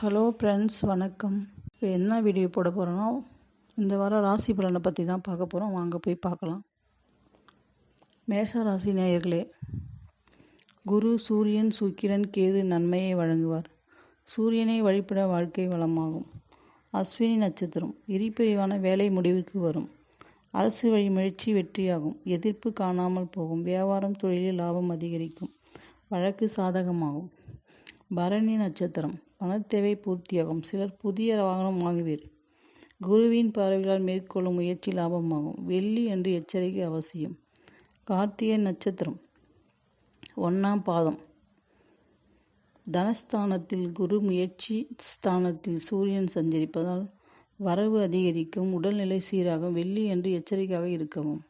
Hello friends, வணக்கம். இப்போ என்ன வீடியோ போட போகிறோன்னா, இந்த வாரம் ராசி பலனை பற்றி தான் பார்க்க போகிறோம். வாங்க போய் பார்க்கலாம். மேஷ ராசி நேயர்களே, குரு, சூரியன், சுக்கிரன், கேது நன்மையை வழங்குவார். சூரியனை வழிபட வாழ்க்கை வளமாகும். அஸ்வினி நட்சத்திரம், இரிப்பிரிவான வேலை முடிவுக்கு வரும். அரசு வழி முயற்சி வெற்றியாகும். எதிர்ப்பு காணாமல் போகும். வியாபாரம் தொழிலில் லாபம் அதிகரிக்கும். வழக்கு சாதகமாகும். பரணி நட்சத்திரம், பணத்தேவை பூர்த்தியாகும். சிலர் புதிய வாகனம் வாங்குவீர். குருவின் பார்வைகளால் மேற்கொள்ளும் முயற்சி லாபமாகும். வெள்ளி என்று எச்சரிக்கை அவசியம். கார்த்திகை நட்சத்திரம், 1ஆம் பாதம். தனஸ்தானத்தில் குரு, முயற்சி ஸ்தானத்தில் சூரியன் சஞ்சரிப்பதால் வரவு அதிகரிக்கும். உடல்நிலை சீராகும். வெள்ளி என்று எச்சரிக்கையாக இருக்கவும்.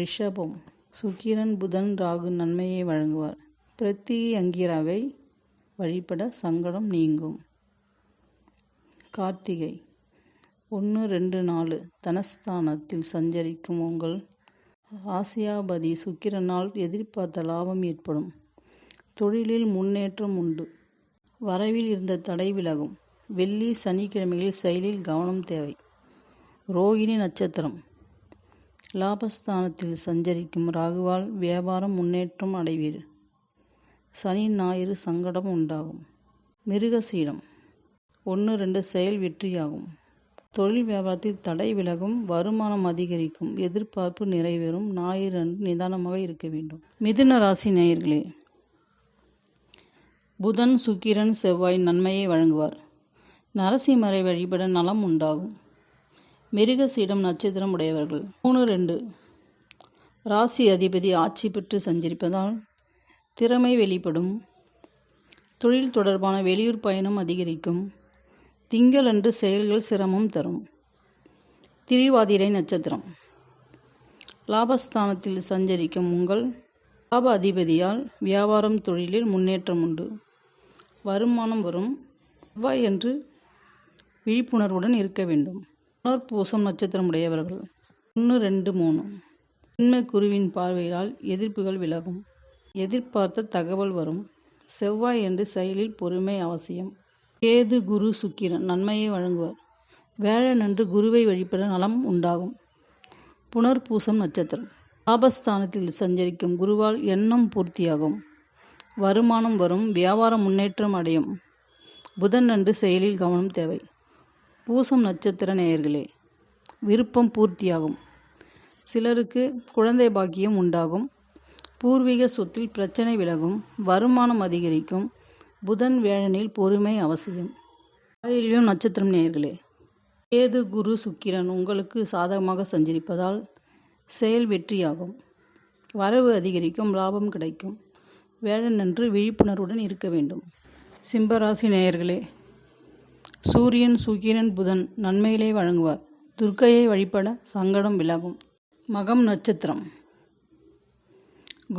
ரிஷபம், சுக்கிரன், புதன், ராகு நன்மையை வழங்குவார். பிரத்திகை அங்கிராவை வழிபட சங்கடம் நீங்கும். கார்த்திகை 1, 2, 4 தனஸ்தானத்தில் சஞ்சரிக்கும் உங்கள் ராசியாபதி சுக்கிரனால் எதிர்பார்த்த லாபம் ஏற்படும். தொழிலில் முன்னேற்றம் உண்டு. வரவில் இருந்த தடை விலகும். வெள்ளி சனிக்கிழமைகளில் செயலில் கவனம் தேவை. ரோகிணி நட்சத்திரம், லாபஸ்தானத்தில் சஞ்சரிக்கும் ராகுவால் வியாபாரம் முன்னேற்றம் அடைவீர். சனி ஞாயிறு சங்கடம் உண்டாகும். மிருகசீடம் 1, 2 செயல் வெற்றியாகும். தொழில் வியாபாரத்தில் தடை விலகும். வருமானம் அதிகரிக்கும். எதிர்பார்ப்பு நிறைவேறும். ஞாயிறு அன்று நிதானமாக இருக்க வேண்டும். மிதுன ராசி நேயர்களே, புதன், சுக்கிரன், செவ்வாய் நன்மையை வழங்குவார். நரசிம்மரை வழிபட நலம் உண்டாகும். மிருகசீடம் நட்சத்திரம் உடையவர்கள் 3, 2 ராசி அதிபதி ஆட்சி பெற்று சஞ்சரிப்பதால் திறமை வெளிப்படும். தொழில் தொடர்பான வெளியூர் பயணம் அதிகரிக்கும். திங்களன்று செயல்கள் சிரமம் தரும். திருவாதிரை நட்சத்திரம், லாபஸ்தானத்தில் சஞ்சரிக்கும் உங்கள் லாப அதிபதியால் வியாபாரம் தொழிலில் முன்னேற்றம் உண்டு. வருமானம் வரும். செவ்வாய் என்று விழிப்புணர்வுடன் இருக்க வேண்டும். புனர்பூசம் நட்சத்திரம் உடையவர்கள் 1, 2, 3 ஜென்ம குருவின் பார்வையால் எதிர்ப்புகள் விலகும். எதிர்பார்த்த தகவல் வரும். செவ்வாய் என்று செயலில் பொறுமை அவசியம். கேது, குரு, சுக்கிரன் நன்மையை வழங்குவார். வேழனன்று குருவை வழிபட நலம் உண்டாகும். புனர்பூசம் நட்சத்திரம், லாபஸ்தானத்தில் சஞ்சரிக்கும் குருவால் எண்ணம் பூர்த்தியாகும். வருமானம் வரும். வியாபாரம் முன்னேற்றம் அடையும். புதன் அன்று செயலில் கவனம் தேவை. பூசம் நட்சத்திர நேயர்களே, விருப்பம் பூர்த்தியாகும். சிலருக்கு குழந்தை பாக்கியம் உண்டாகும். பூர்வீக சொத்தில் பிரச்சனை விலகும். வருமானம் அதிகரிக்கும். புதன் வேழனில் பொறுமை அவசியம். ஆயில்யம் நட்சத்திரம் நேயர்களே, கேது, குரு, சுக்கிரன் உங்களுக்கு சாதகமாக சஞ்சரிப்பதால் செயல் வெற்றியாகும். வரவு அதிகரிக்கும். லாபம் கிடைக்கும். வேழனன்று விழிப்புணர்வுடன் இருக்க வேண்டும். சிம்மராசி நேயர்களே, சூரியன், சுக்கிரன், புதன் நன்மைகளை வழங்குவார். துர்க்கையை வழிபட சங்கடம் விலகும். மகம் நட்சத்திரம்,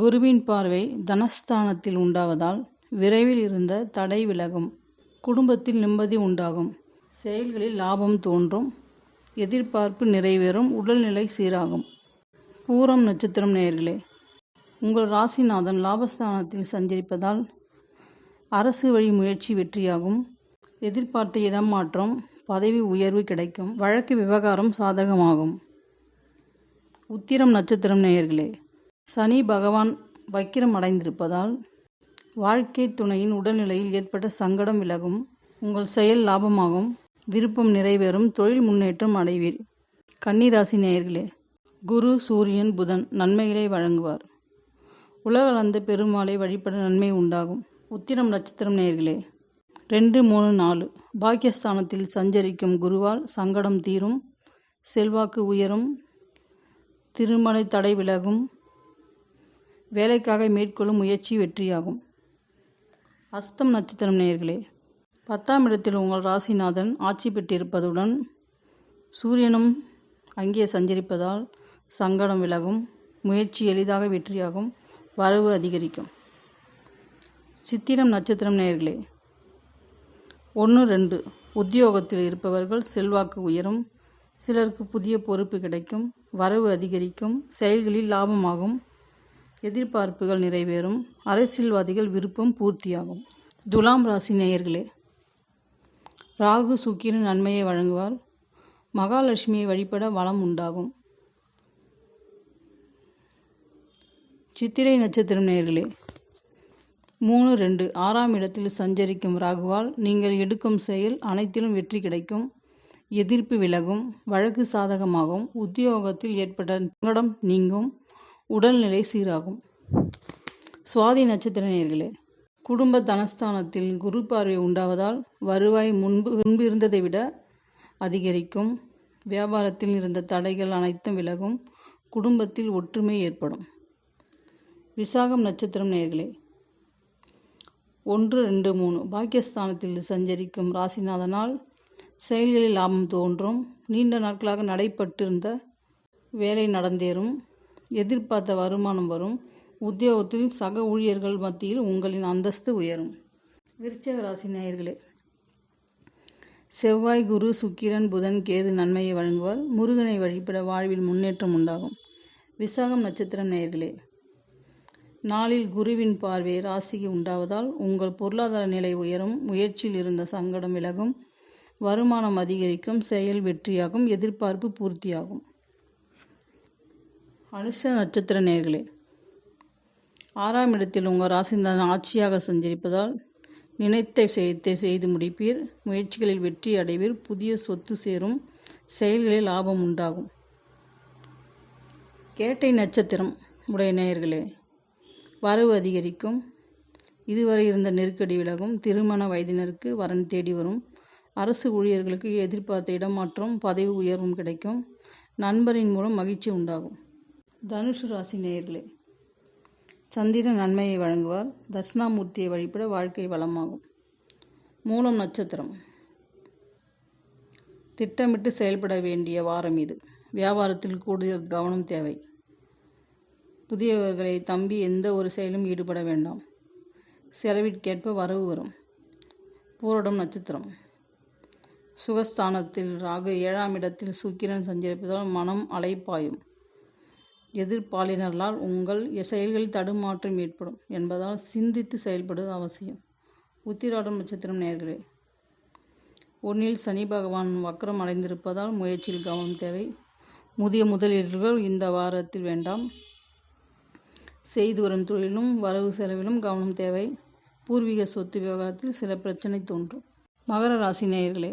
குருவின் பார்வை தனஸ்தானத்தில் உண்டாவதால் விரைவில் இருந்த தடை விலகும். குடும்பத்தில் நிம்மதி உண்டாகும். செயல்களில் லாபம் தோன்றும். எதிர்பார்ப்பு நிறைவேறும். உடல்நிலை சீராகும். பூரம் நட்சத்திரம் நேயர்களே, உங்கள் ராசிநாதன் லாபஸ்தானத்தில் சஞ்சரிப்பதால் அரசு வழி முயற்சி வெற்றியாகும். எதிர்பார்த்த இடமாற்றம், பதவி உயர்வு கிடைக்கும். வழக்கு விவகாரம் சாதகமாகும். உத்திரம் நட்சத்திரம் நேயர்களே, சனி பகவான் வக்கிரம் அடைந்திருப்பதால் வாழ்க்கை துணையின் உடல்நிலையில் ஏற்பட்ட சங்கடம் விலகும். உங்கள் செயல் லாபமாகும். விருப்பம் நிறைவேறும். தொழில் முன்னேற்றம் அடைவீர். கன்னிராசி நேயர்களே, குரு, சூரியன், புதன் நன்மைகளை வழங்குவார். உலகளந்த பெருமாளை வழிபட நன்மை உண்டாகும். உத்திரம் நட்சத்திரம் நேயர்களே, 2, 3, 4 பாக்கியஸ்தானத்தில் சஞ்சரிக்கும் குருவால் சங்கடம் தீரும். செல்வாக்கு உயரும். திருமண தடை விலகும். வேலைக்காக மேற்கொள்ளும் முயற்சி வெற்றியாகும். அஸ்தம் நட்சத்திரம் நேயர்களே, 10ஆம் இடத்தில் உங்கள் ராசிநாதன் ஆட்சி பெற்றிருப்பதுடன் சூரியனும் அங்கே சஞ்சரிப்பதால் சங்கடம் விலகும். முயற்சி எளிதாக வெற்றியாகும். வரவு அதிகரிக்கும். சித்திரம் நட்சத்திரம் நேயர்களே, 1, 2 உத்தியோகத்தில் இருப்பவர்கள் செல்வாக்கு உயரும். சிலருக்கு புதிய பொறுப்பு கிடைக்கும். வரவு அதிகரிக்கும். செயல்களில் லாபமாகும். எதிர்பார்ப்புகள் நிறைவேறும். அரசியல்வாதிகள் விருப்பம் பூர்த்தியாகும். துலாம் ராசி நேயர்களே, ராகு சுக்கிரன் நன்மையை வழங்குவார். மகாலட்சுமியை வழிபட வளம் உண்டாகும். சித்திரை நட்சத்திரம் நேயர்களே, 3-2 6ஆம் இடத்தில் சஞ்சரிக்கும் ராகுவால் நீங்கள் எடுக்கும் செயல் அனைத்திலும் வெற்றி கிடைக்கும். எதிர்ப்பு விலகும். வழக்கு சாதகமாகும். உத்தியோகத்தில் ஏற்பட்ட சங்கடம் நீங்கும். உடல்நிலை சீராகும். சுவாதி நட்சத்திர நேயர்களே, குடும்ப தனஸ்தானத்தில் குரு பார்வை உண்டாவதால் வருவாய் முன்பு இருந்ததை விட அதிகரிக்கும். வியாபாரத்தில் இருந்த தடைகள் அனைத்தும் விலகும். குடும்பத்தில் ஒற்றுமை ஏற்படும். விசாகம் நட்சத்திரம் நேயர்களே, 1-2-3 பாக்கியஸ்தானத்தில் சஞ்சரிக்கும் ராசிநாதனால் செயல்களில் லாபம் தோன்றும். நீண்ட நாட்களாக நடைபெற்றிருந்த வேலை நடந்தேறும். எதிர்பார்த்த வருமானம் வரும். உத்தியோகத்தில் சக ஊழியர்கள் மத்தியில் உங்களின் அந்தஸ்து உயரும். விருச்சிக ராசி நேயர்களே, செவ்வாய், குரு, சுக்கிரன், புதன், கேது நன்மையை வழங்குவார். முருகனை வழிபட வாழ்வில் முன்னேற்றம் உண்டாகும். விசாகம் நட்சத்திரம் நேயர்களே, நாளில் குருவின் பார்வை ராசிக்கு உண்டாவதால் உங்கள் பொருளாதார நிலை உயரும். முயற்சியில் இருந்த சங்கடம் விலகும். வருமானம் அதிகரிக்கும். செயல் வெற்றியாகும். எதிர்பார்ப்பு பூர்த்தியாகும். அனுஷ நட்சத்திர நேயர்களே, 6ஆம் இடத்தில் உங்கள் ராசிநாதன் ஆட்சியாக சஞ்சரிப்பதால் நினைத்த செய்து முடிப்பீர். முயற்சிகளில் வெற்றி அடைவீர். புதிய சொத்து சேரும். செயல்களில் லாபம் உண்டாகும். கேட்டை நட்சத்திரம் உடைய நேயர்களே, வரவு அதிகரிக்கும். இதுவரை இருந்த நெருக்கடி விலகும். திருமண வயதினருக்கு வரன் தேடி வரும். அரசு ஊழியர்களுக்கு எதிர்பார்த்த இடமாற்றம், பதவி உயர்வும் கிடைக்கும். நண்பரின் மூலம் மகிழ்ச்சி உண்டாகும். தனுசு ராசி நேயர்களே, சந்திரன் நன்மையை வழங்குவார். தட்சிணாமூர்த்தியை வழிபட வாழ்க்கை வளமாகும். மூலம் நட்சத்திரம், திட்டமிட்டு செயல்பட வேண்டிய வாரம் இது. வியாபாரத்தில் கூடுதல் கவனம் தேவை. புதியவர்களை நம்பி எந்த ஒரு செயலும் ஈடுபட வேண்டாம். செலவிற்கேற்ப வரவு வரும். பூரடம் நட்சத்திரம், சுகஸ்தானத்தில் ராகு, 7ஆம் இடத்தில் சுக்கிரன் சஞ்சரிப்பதால் மனம் அலைப்பாயும். எதிர்ப்பாளினர்களால் உங்கள் செயல்களில் தடுமாற்றம் ஏற்படும் என்பதால் சிந்தித்து செயல்படுவது அவசியம். உத்திராடம் நட்சத்திரம் நேயர்களே, 1 சனி பகவான் வக்ரம் அடைந்திருப்பதால் முயற்சியில் கவனம் தேவை. முதிய முதலீடுகள் இந்த வாரத்தில் வேண்டாம். செய்து வரும் தொழிலும் வரவு செலவிலும் கவனம் தேவை. பூர்வீக சொத்து விவகாரத்தில் சில பிரச்சனை தோன்றும். மகர ராசி நேயர்களே,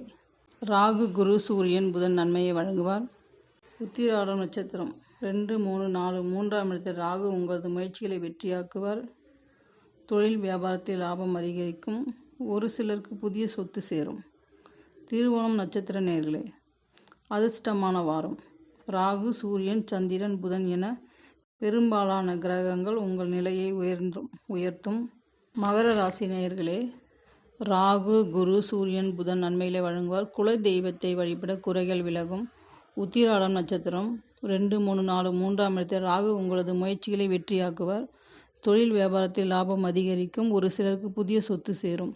ராகு, குரு, சூரியன், புதன் நன்மையை வழங்குவார். உத்திராடம் நட்சத்திரம் 2-3-4 3ஆம் இடத்தில் ராகு உங்களது முயற்சிகளை வெற்றியாக்குவார். தொழில் வியாபாரத்தில் லாபம் அதிகரிக்கும். ஒரு சிலருக்கு புதிய சொத்து சேரும். திருவோணம் நட்சத்திர நேயர்களே, அதிர்ஷ்டமான வாரம். ராகு, சூரியன், சந்திரன், புதன் என பெரும்பாலான கிரகங்கள் உங்கள் நிலையை உயர்த்தும். மகர ராசி நேயர்களே, ராகு, குரு, சூரியன், புதன் நன்மைகளை வழங்குவார். குல தெய்வத்தை வழிபட குறைகள் விலகும். உத்திராடம் நட்சத்திரம் 2-3-4 3ஆம் இடத்தில் ராகு உங்களது முயற்சிகளை வெற்றியாக்குவார். தொழில் வியாபாரத்தில் லாபம் அதிகரிக்கும். ஒரு சிலருக்கு புதிய சொத்து சேரும்.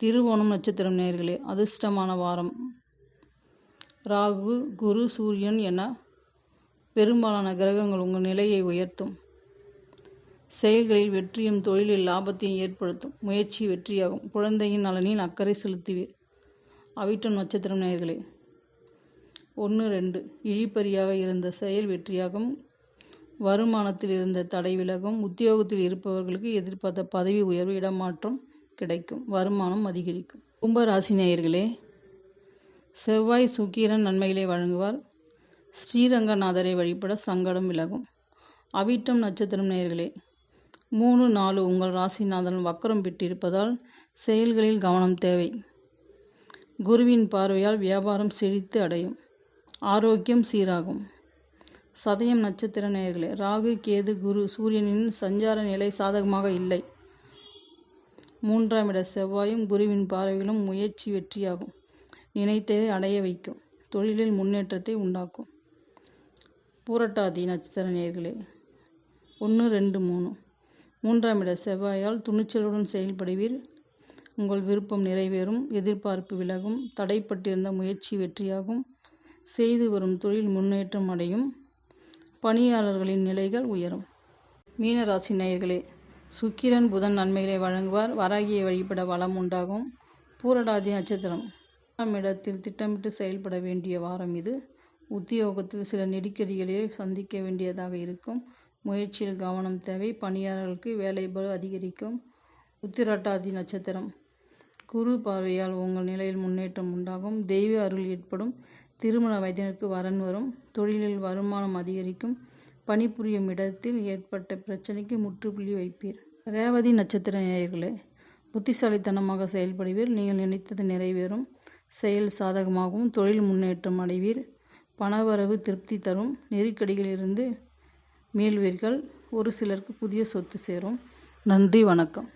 திருவோணம் நட்சத்திரம் நேயர்களே, அதிர்ஷ்டமான வாரம். ராகு, குரு, சூரியன் என பெரும்பாலான கிரகங்கள் உங்கள் நிலையை உயர்த்தும். செயல்களில் வெற்றியும் தொழிலில் லாபத்தையும் ஏற்படுத்தும். முயற்சி வெற்றியாகும். குழந்தையின் நலனில் அக்கறை செலுத்துவீர். அவிட்டம் நட்சத்திரம் நேயர்களே, 1-2 இழிபறியாக இருந்த செயல் வெற்றியாகும். வருமானத்தில் இருந்த தடை விலகும். உத்தியோகத்தில் இருப்பவர்களுக்கு எதிர்பார்த்த பதவி உயர்வு, இடமாற்றம் கிடைக்கும். வருமானம் அதிகரிக்கும். கும்பராசி நேயர்களே, செவ்வாய், சுக்கிரன் நன்மைகளை வழங்குவார். ஸ்ரீரங்கநாதரை வழிபட சங்கடம் விலகும். அவிட்டம் நட்சத்திரம் நேயர்களே, 3-4 உங்கள் ராசிநாதன் வக்ரம் பெற்றிருப்பதால் செயல்களில் கவனம் தேவை. குருவின் பார்வையால் வியாபாரம் செழித்து அடையும். ஆரோக்கியம் சீராகும். சதயம் நட்சத்திர நேயர்களே, ராகு, கேது, குரு, சூரியனின் சஞ்சார நிலை சாதகமாக இல்லை. 3ஆம் இட செவ்வாயும் குருவின் பார்வைகளும் முயற்சி வெற்றியாகும். நினைத்ததை அடைய வைக்கும். தொழிலில் முன்னேற்றத்தை உண்டாக்கும். பூரட்டாதி நட்சத்திர நேயர்களே, 1-2-3 3ஆம் இட செவ்வாயால் துணிச்சலுடன் செயல்படுவீர். உங்கள் விருப்பம் நிறைவேறும். எதிர்பார்ப்பு விலகும். தடைப்பட்டிருந்த முயற்சி வெற்றியாகும். செய்து வரும் தொழில் முன்னேற்றம் அடையும். பணியாளர்களின் நிலைகள் உயரும். மீனராசி நேயர்களே, சுக்கிரன், புதன் நன்மைகளை வழங்குவார். வராகியை வழிபட வளம் உண்டாகும். பூரட்டாதி நட்சத்திரம் இடத்தில் திட்டமிட்டு செயல்பட வேண்டிய வாரம் இது. உத்தியோகத்தில் சில நெருக்கடிகளை சந்திக்க வேண்டியதாக இருக்கும். முயற்சியில் கவனம் தேவை. பணியாளர்களுக்கு வேலைபளு அதிகரிக்கும். உத்திரட்டாதி நட்சத்திரம். குரு பார்வையால் உங்கள் நிலையில் முன்னேற்றம் உண்டாகும். தெய்வ அருள் ஏற்படும். திருமண வயதினருக்கு வரன் வரும். தொழிலில் வருமானம் அதிகரிக்கும். பணிபுரியும் இடத்தில் ஏற்பட்ட பிரச்சனைக்கு முற்றுப்புள்ளி வைப்பீர். ரேவதி நட்சத்திர நேயர்களே, புத்திசாலித்தனமாக செயல்படுவீர். நீங்கள் நினைத்தது நிறைவேறும். செயல் சாதகமாகவும் தொழில் முன்னேற்றம் அடைவீர். பணவரவு திருப்தி தரும். நெருக்கடிகளிலிருந்து மீள்வீர்கள். ஒரு சிலருக்கு புதிய சொத்து சேரும். நன்றி, வணக்கம்.